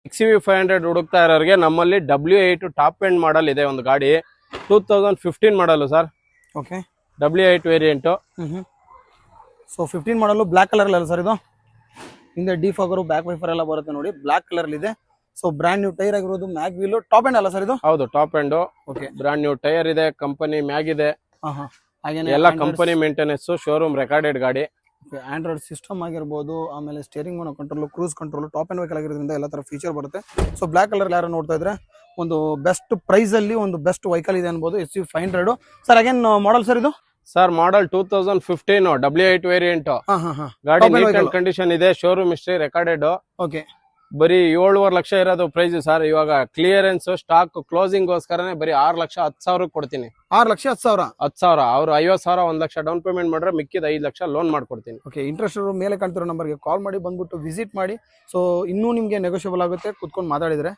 XUV 500 ಹುಡುಕ್ತಾ ಇರೋರಿಗೆ ನಮ್ಮಲ್ಲಿ W8 ಟಾಪ್ ಎಂಡ್ ಮಾಡಲ್ ಇದೆ ಒಂದು ಗಾಡಿ 2015 ಮಾಡಲು sir. Okay, W8 variant. So 15 ಮಾಡಲು ಬ್ಲ್ಯಾಕ್ ಕಲರ್ ಅಲ್ಲ ಸರ್ ಇದು? ಹಿಂದೆ ಡಿಫಾಗರು ಬ್ಯಾಕ್ ವೈಫರ್ ಎಲ್ಲ ಬರುತ್ತೆ ನೋಡಿ, ಬ್ಲ್ಯಾಕ್ ಕಲರ್ ಇದೆ. ಸೊ ಬ್ರ್ಯಾಂಡ್ ನ್ಯೂ ಟೈರ್ ಆಗಿರೋದು, ಮ್ಯಾಗ್ ವೀಲ್ ಟಾಪ್ ಎಂಡ್ ಅಲ್ಲ ಸರ್ ಇದು? ಹೌದು, top end. Okay, brand new tyre ಇದೆ, ಕಂಪನಿ ಮ್ಯಾಗ್ ಇದೆ, ಹಾಗೇನೆ ಎಲ್ಲ ಕಂಪನಿ ಮೇಂಟೆನೆನ್ಸ್, ಶೋರೂಮ್ ರೆಕಾರ್ಡೆಡ್ ಗಾಡಿ. ಆಂಡ್ರಾಯ್ಡ್ ಸಿಸ್ಟಮ್ ಆಗಿರ್ಬೋದು, ಆಮೇಲೆ steering mono control, cruise control, top and vehicle ಆಗಿರೋದ್ರಿಂದ ಎಲ್ಲ ತರ ಫೀಚರ್ ಬರುತ್ತೆ. ಸೊ ಬ್ಲ್ಯಾಕ್ ಕಲರ್ ಯಾರು ನೋಡ್ತಾ ಇದ್ರೆ ಒಂದು ಬೆಸ್ಟ್ ಪ್ರೈಸ್ ಅಲ್ಲಿ ಒಂದು ಬೆಸ್ಟ್ ವೆಹಿಕಲ್ ಇದೆ ಅನ್ಬೋದು, XUV 500. Sir again model sir ಇದು? Sir model 2015 W8 variant. ಗಾಡಿ ನೀಟ್ ಅಂಡ್ ಕಂಡೀಷನ್ ಇದೆ, ಶೋರೂಮ್ ಹಿಸ್ಟ್ರಿ ರೆಕಾರ್ಡೆಡ್. ಓಕೆ, ಬರೀ 7.5 ಲಕ್ಷ ಇರೋದು ಪ್ರೈಸ್ ಸರ್. ಇವಾಗ ಕ್ಲಿಯರೆನ್ಸ್ ಸ್ಟಾಕ್ ಕ್ಲೋಸಿಂಗ್ ಗೋಸ್ಕರನೇ ಬರೀ 6,10,000 ಕೊಡ್ತೀನಿ. 6,10,000? 10,000 ಅವ್ರು 50,000 1 ಲಕ್ಷ ಡೌನ್ ಪೇಮೆಂಟ್ ಮಾಡ್ರೆ ಮಿಕ್ಕಿದ 5 ಲಕ್ಷ ಲೋನ್ ಮಾಡ್ಕೊಡ್ತೀನಿ. ಓಕೆ, ಇಂಟ್ರೆಸ್ಟ್ ಮೇಲೆ ಕಾಣ್ತಿರೋ ನಂಬರ್ಗೆ ಕಾಲ್ ಮಾಡಿ ಬಂದ್ಬಿಟ್ಟು ವಿಸಿಟ್ ಮಾಡಿ. ಸೊ ಇನ್ನೂ ನಿಮ್ಗೆ ನೆಗೋಷಿಯಬಲ್ ಆಗುತ್ತೆ, ಕುತ್ಕೊಂಡು ಮಾತಾಡಿದ್ರೆ.